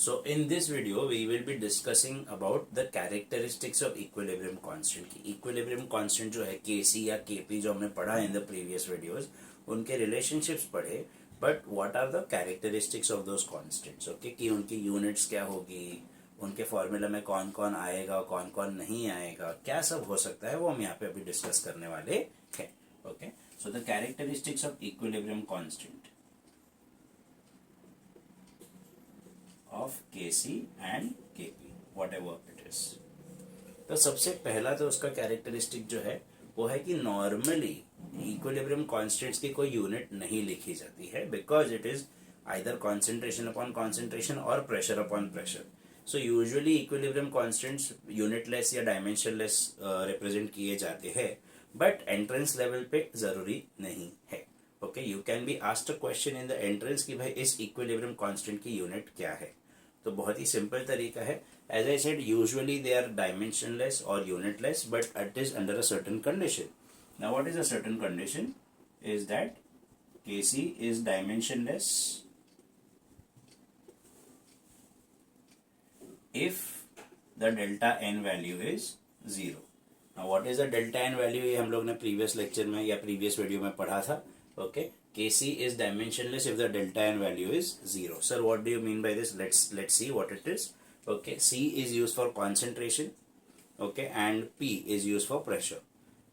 So in this video we will be discussing about the characteristics of equilibrium constant. Equilibrium constant जो है Kc या Kp जो हमने पढ़ा है in the previous videos, उनके relationships पढ़े, but what are the characteristics of those constants? Okay, कि उनकी units क्या होगी, उनके फॉर्मूला में कौन कौन आएगा कौन कौन नहीं आएगा, क्या सब हो सकता है, वो हम यहाँ पे अभी डिस्कस करने वाले हैं. Okay, so the characteristics of equilibrium constant of Kc and Kp, whatever it is. तो सबसे पहला तो उसका कैरेक्टरिस्टिक जो है वो है कि नॉर्मली इक्विलिब्रियम कांस्टेंट्स की कोई यूनिट नहीं लिखी जाती है, because it is either concentration upon concentration or pressure upon pressure. So usually equilibrium constants unitless या डायमेंशनलेस रिप्रेजेंट किए जाते हैं, बट एंट्रेंस लेवल पे जरूरी नहीं है. Okay, you can be asked a question in the entrance कि भाई इस इक्विलिब्रियम कांस्टेंट की यूनिट क्या है. तो बहुत ही सिंपल तरीका है. As I said, usually they are dimensionless और unitless, but it is under a certain condition. Now what is a certain condition is that Kc is dimensionless if the delta n value is 0. Now what is the delta n value? ये हम लोग ने previous lecture में या previous video में पढ़ा था. Okay, Kc is dimensionless if the delta n value is 0. Sir, what do you mean by this? Let's see what it is. Okay, C is used for concentration, okay, and P is used for pressure.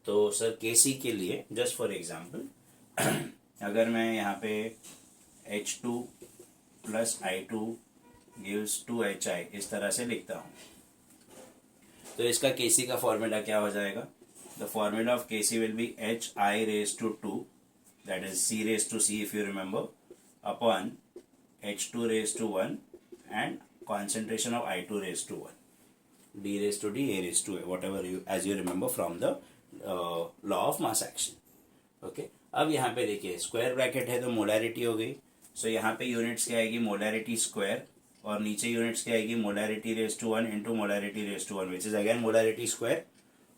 तो sir Kc के लिए just for example अगर मैं यहाँ पे H2 plus I2 gives 2HI इस तरह से लिखता हूँ, तो इसका Kc का फॉर्मूला क्या हो जाएगा? The formula of Kc will be HI raised to 2, that is C raised to C if you remember, upon H2 raised to 1 and concentration of I2 raised to 1, D raised to D, A raised to A, whatever you as you remember from the law of mass action. Okay, अब यहाँ पे देखिए square bracket है तो molarity हो गई. सो यहाँ पे यूनिट्स क्या आएगी? मोलैरिटी स्क्वायर, और नीचे यूनिट्स क्या आएगी? Molarity raise to 1 into molarity raise to 1 which is again molarity square.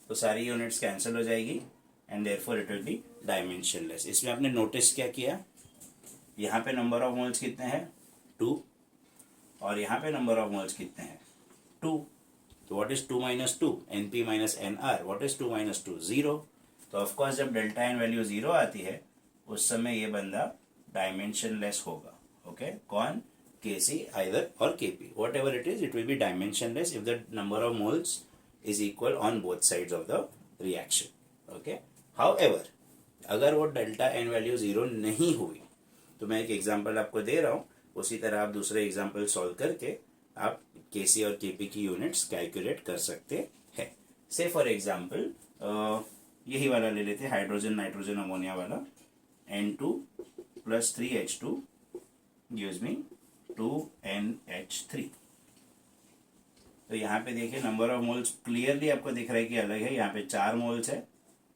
तो सारी यूनिट्स कैंसिल हो जाएगी and therefore it will be dimensionless. इसमें आपने नोटिस क्या किया? यहाँ पे नंबर ऑफ मोल्स कितने हैं? 2, और यहाँ पे नंबर ऑफ मोल्स कितने हैं? 2. तो what is 2 minus 2? Np minus Nr. What is 2 minus 2? 0. तो ऑफकोर्स जब डेल्टा एन वैल्यू 0 आती है उस समय ये बंदा डायमेंशनलेस होगा. ओके, कौन? Kc either or Kp, whatever it is, it will be dimensionless if the number of moles is equal on both sides of the reaction. Okay, however अगर वो डेल्टा एन वैल्यू 0 नहीं हुई तो मैं एक example आपको दे रहा हूँ, उसी तरह आप दूसरे एग्जांपल सॉल्व करके आप Kc और Kp की यूनिट्स कैलकुलेट कर सकते हैं. से फॉर एग्जांपल यही वाला ले लेते हैं, हाइड्रोजन नाइट्रोजन अमोनिया वाला. N2 plus 3H2 gives me 2NH3. तो यहाँ पे देखिए नंबर ऑफ मोल्स क्लियरली आपको दिख रहा है कि अलग है. यहाँ पे 4 मोल्स है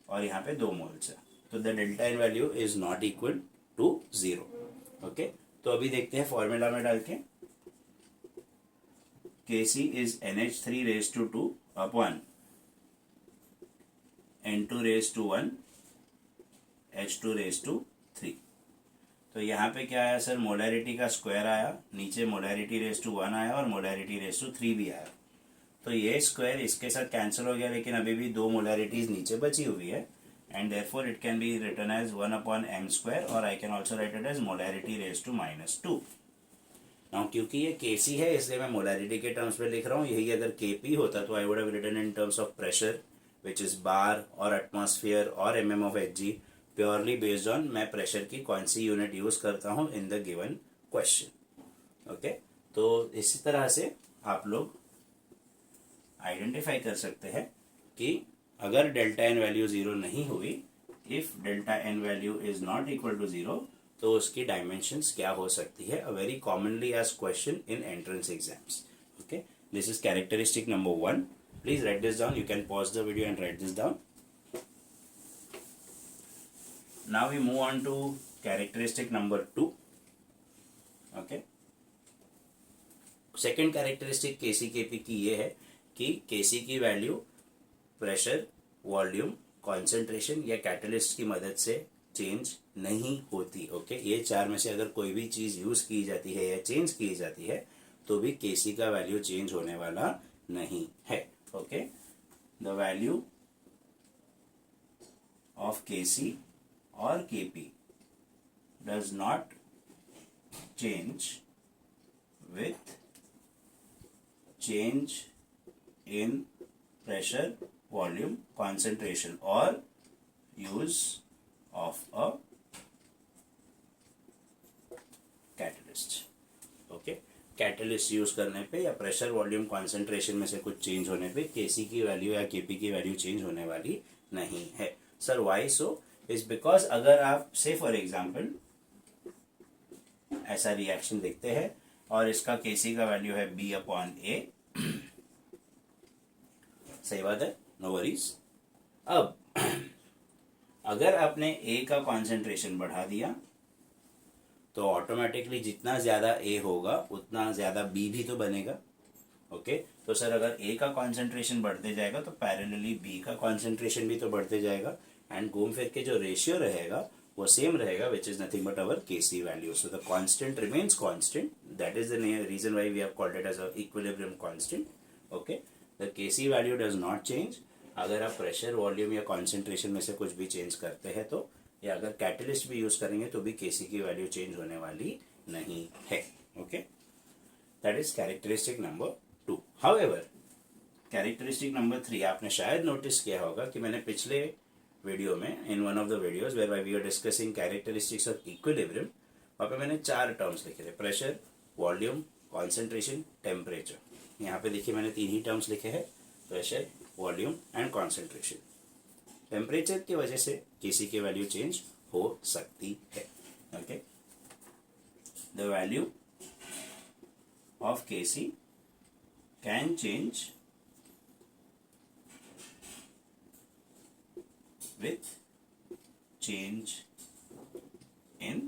और यहाँ पे 2 मोल्स है. तो the delta n value is not equal to 0. Okay, तो अभी देखते हैं फॉर्मूला में डाल के. Kc is NH3 raised to 2 upon N2 raised to 1 H2 raised to 3. तो यहाँ पे क्या आया सर? मोलैरिटी का स्क्वायर आया, नीचे मोलैरिटी रेज टू 1 आया और मोलैरिटी रेज टू 3 भी आया. तो ये स्क्वायर इसके साथ कैंसिल हो गया, लेकिन अभी भी 2 मोलैरिटीज नीचे बची हुई है and therefore it can be written as 1 upon m square, और I can also write it as molarity raise to -2. Now क्योंकि ये Kc है इसलिए मैं मोलैरिटी के टर्म्स में लिख रहा हूँ. यही अगर Kp होता तो I would have written in terms of pressure which is bar or atmosphere or mm of Hg, purely based on मैं प्रेशर की कौन सी यूनिट यूज करता हूँ in the given question. Okay, तो इसी तरह से आप लोग आइडेंटिफाई कर सकते हैं कि अगर डेल्टा एन वैल्यू 0 नहीं हुई, if delta n value is not equal to 0, तो उसकी डायमेंशंस क्या हो सकती है. A very commonly asked question in entrance exams. Okay, this is characteristic number 1. Please write this down. You can pause the video and write this down. Now we move on to characteristic number 2. Okay. Second characteristic Kc Kp की ये है कि Kc की value pressure, volume, concentration या catalyst की मदद से change नहीं होती. ओके, ये 4 में से अगर कोई भी चीज यूज की जाती है या चेंज की जाती है तो भी केसी का वैल्यू चेंज होने वाला नहीं है. ओके, द वैल्यू ऑफ केसी और KP does not change with change in pressure, volume, concentration or use of a catalyst. Okay, catalyst use करने पे या प्रेशर वॉल्यूम कॉन्सेंट्रेशन में से कुछ चेंज होने पे केसी की वैल्यू या केपी की वैल्यू चेंज होने वाली नहीं है. Sir why so? Is because अगर आप से फॉर एग्जाम्पल ऐसा रिएक्शन देखते हैं और इसका केसी का वैल्यू है बी अपॉन ए, सही बात है, नो वरीज. अब अगर आपने ए का कॉन्सेंट्रेशन बढ़ा दिया तो ऑटोमेटिकली जितना ज्यादा ए होगा उतना ज्यादा बी भी तो बनेगा. ओके, तो सर अगर ए का कॉन्सेंट्रेशन बढ़ते जाएगा तो पैरेलली बी का कॉन्सेंट्रेशन भी तो बढ़ते जाएगा एंड घूम फिर के जो रेशियो रहेगा वो सेम रहेगा, which is nothing but our KC value. So the constant remains constant. That is the reason why we have called it as a equilibrium constant. Okay, the KC value does not change. अगर आप pressure volume या concentration में से कुछ भी change करते हैं तो, या अगर कैटलिस्ट भी यूज करेंगे तो भी केसी की वैल्यू चेंज होने वाली नहीं है. Okay, that is characteristic number 2. However characteristic number 3 आपने शायद नोटिस किया होगा कि मैंने पिछले वीडियो में, in one of the videos where we are discussing characteristics of equilibrium, वहाँ पे मैंने 4 टर्म्स लिखे थे: प्रेशर, वॉल्यूम, कॉन्सेंट्रेशन, टेम्परेचर. यहाँ पे देखिए मैंने 3 ही टर्म्स लिखे हैं: pressure, volume and concentration. Temperature की वजह से केसी की वैल्यू चेंज हो सकती है. Okay, the value of KC can change with change in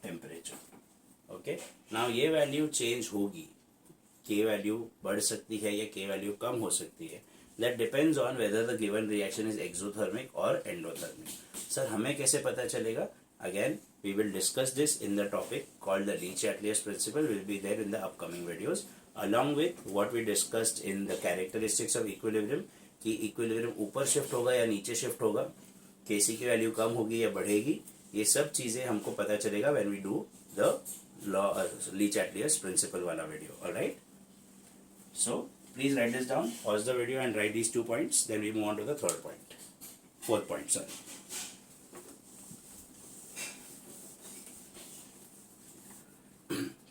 temperature. Okay, now ये वैल्यू चेंज होगी, के वैल्यू बढ़ सकती है या के वैल्यू कम हो सकती है. That depends on whether the given reaction is exothermic or endothermic. Sir हमें कैसे पता चलेगा? Again we will discuss this in the topic called the Le-Chatelier's principle. Will be there in the upcoming videos along with what we discussed in the characteristics of equilibrium, कि equilibrium ऊपर shift होगा या नीचे shift होगा, केसी की value कम होगी या बढ़ेगी. ये सब चीजें हमको पता चलेगा when we do the Le Chatelier's principle वाला video. Alright, so please write this down, pause the video and write these 2 points, then we move on to the fourth point. Sir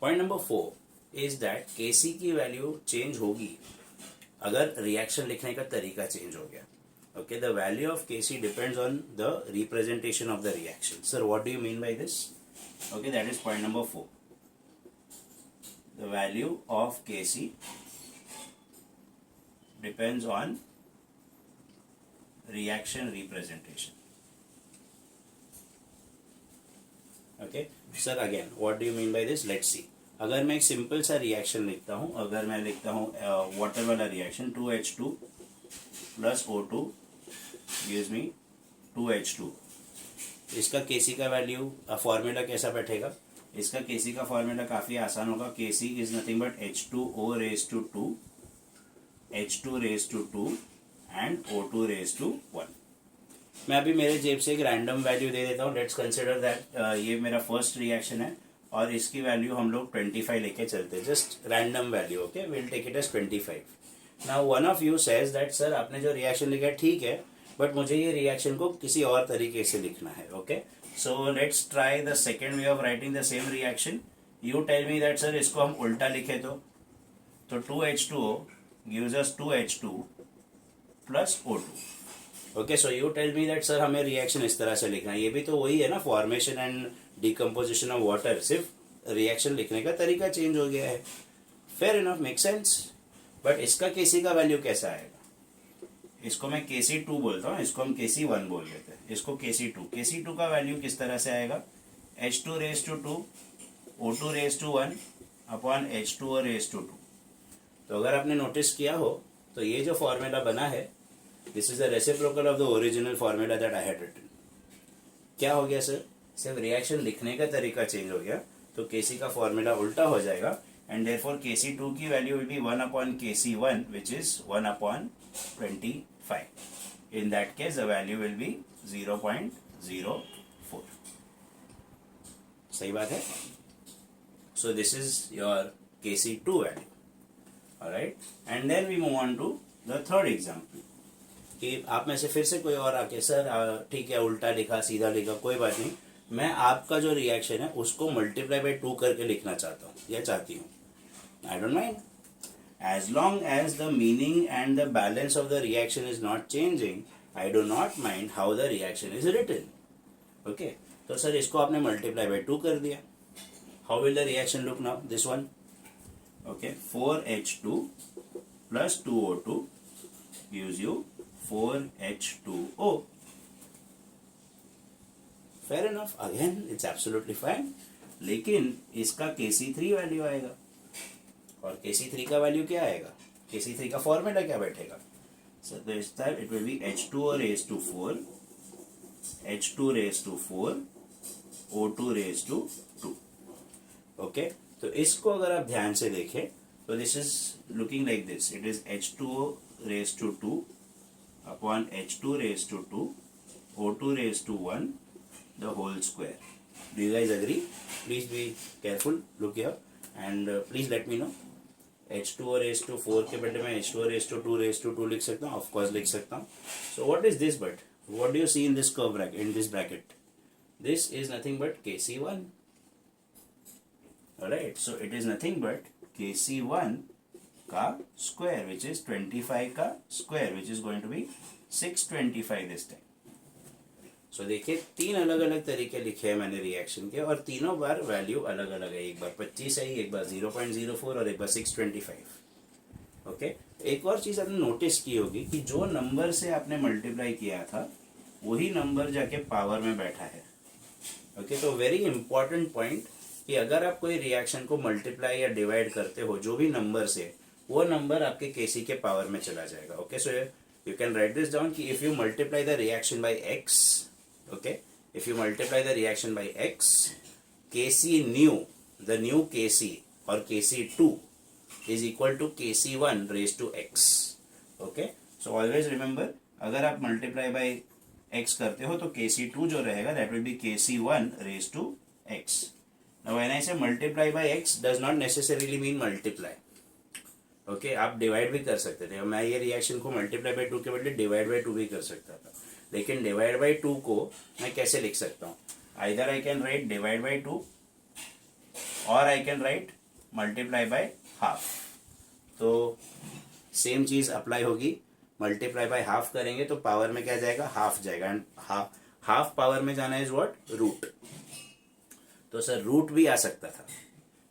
point number 4 is that K C की value change होगी अगर reaction लिखने का तरीका change हो गया. Okay, the value of KC depends on the representation of the reaction. Sir what do you mean by this? Okay, that is point number 4. The value of KC depends on reaction representation. Okay sir, again what do you mean by this? Let's see. अगर मैं एक simple सा reaction लिखता हूं, अगर मैं लिखता हूं वाटर वाला reaction 2H2 plus O2 gives me 2H2. इसका केसी का वैल्यू फॉर्मूला कैसा बैठेगा? इसका केसी का फॉर्मूला काफी आसान होगा. K C is nothing but H2O raised to 2, H2 raised to 2 and O2 raised to 1. मैं अभी मेरे जेब से एक रैंडम वैल्यू दे देता हूँ. लेट्स कंसिडर दैट ये मेरा फर्स्ट रिएक्शन है और इसकी वैल्यू हम लोग 25 लेके चलते हैं. Just random value. Okay, will take it as 25. Now one of you says that sir आपने जो रिएक्शन लिखा है ठीक है, बट मुझे ये रिएक्शन को किसी और तरीके से लिखना है. Okay, so let's try the second way of writing the same reaction. You tell me that sir इसको हम उल्टा लिखे तो 2H2O gives us 2H2 plus O2. Okay, so you tell me that sir हमें रिएक्शन इस तरह से लिखना है. ये भी तो वही है ना, formation and decomposition of water, सिर्फ रिएक्शन लिखने का तरीका चेंज हो गया है. Fair enough, make sense. But इसका केसी का वैल्यू कैसा आएगा? इसको मैं KC2 बोलता हूँ, इसको हम KC1 बोल देते हैं. इसको KC2. KC2 का वैल्यू किस तरह से आएगा? H2 raised to 2 O2 raised to 1 upon H2O raised to 2. तो अगर आपने नोटिस किया हो तो ये जो फॉर्मूला बना है, this is the reciprocal of the original formula that I had written. क्या हो गया सर? सिर्फ रिएक्शन लिखने का तरीका चेंज हो गया तो केसी का फॉर्मूला उल्टा हो जाएगा and therefore Kc2 की value will be 1 upon Kc1 which is 1 upon 25. In that case the value will be 0.04. सही बात है. So this is your Kc2 value. Alright, and then we move on to the third example. कि आप में से फिर से कोई और आके सर ठीक है उल्टा लिखा सीधा लिखा कोई बात नहीं, मैं आपका जो रिएक्शन है उसको मल्टीप्लाई बाय 2 करके लिखना चाहता हूँ या चाहती हूँ. I don't mind as long as the meaning and the balance of the reaction is not changing. I do not mind how the reaction is written. Okay, तो सर इसको आपने मल्टीप्लाई बाय 2 कर दिया. How will the reaction look now? This one. Okay, 4H2 plus 2O2 gives you 4H2O. Fair enough. Again, it's absolutely fine. लेकिन इसका Kc3 value आएगा और Kc3 का वैल्यू क्या आएगा? Kc3 का फॉर्मूला क्या बैठेगा? So this time it will be H2O raised to 4, H2 raised to 4, O2 raised to 2. Okay, तो इसको अगर आप ध्यान से देखें तो this is looking like this. It is H2O raised to 2 upon H2 raised to 2, O2 raised to 1, the whole square. Do you guys agree? Please be careful. Look here and please let me know. H2O raised to 4 के बदले में H2O raised to 2 raised to 2 लिख सकता हूँ. Of course लिख सकता हूँ. So what is this but? What do you see in this curve bracket? In this bracket, this is nothing but Kc1. Alright, so it is nothing but Kc1 का square which is 25 का square which is going to be 625 this time. So देखिए 3 अलग अलग तरीके लिखे हैं मैंने reaction के और तीनों बार वैल्यू अलग अलग है. एक बार 25 है, एक बार 0.04 और एक बार 625. ओके, एक और चीज आपने नोटिस की होगी कि जो नंबर से आपने मल्टीप्लाई किया था वही नंबर जाके पावर में बैठा है. ओके, तो वेरी इंपॉर्टेंट पॉइंट कि अगर आप कोई रिएक्शन को मल्टीप्लाई या डिवाइड करते हो जो भी नंबर से, वो नंबर आपके केसी के पावर में चला जाएगा. Okay, so you can write this down कि if you multiply the reaction by x, okay, if you multiply the reaction by x, kc new, the new kc or kc2 is equal to kc1 raise to x. Okay, so always remember अगर आप multiply by x करते हो तो kc2 जो रहेगा that will be kc1 raise to x. Now when I say multiply by x does not necessarily mean multiply. Okay, आप divide भी कर सकते थे. मैं ये रिएक्शन को मल्टीप्लाई बाय 2 के बदले डिवाइड बाय 2 भी कर सकता था, लेकिन डिवाइड बाय 2 को मैं कैसे लिख सकता हूँ? Either I can write divide by 2 और I can write multiply by half. तो सेम चीज अप्लाई होगी. मल्टीप्लाई बाय हाफ करेंगे तो पावर में क्या जाएगा? हाफ जाएगा. एंड हाफ पावर में जाना इज व्हाट? रूट. तो सर रूट भी आ सकता था,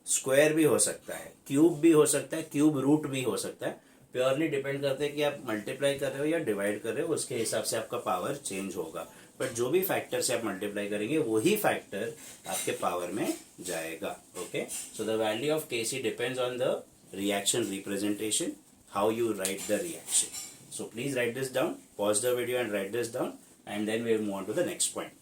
स्क्वायर भी हो सकता है, क्यूब भी हो सकता है, क्यूब रूट भी हो सकता है. प्योरली डिपेंड करते हैं कि आप मल्टीप्लाई कर रहे हो या डिवाइड कर रहे हो, उसके हिसाब से आपका पावर चेंज होगा. बट जो भी फैक्टर से आप मल्टीप्लाई करेंगे वही फैक्टर आपके पावर में जाएगा. Okay, so the value of Kc depends on the reaction representation, how you right the reaction. So please write this down, pause the video and write this down, and then we will move on to the next point.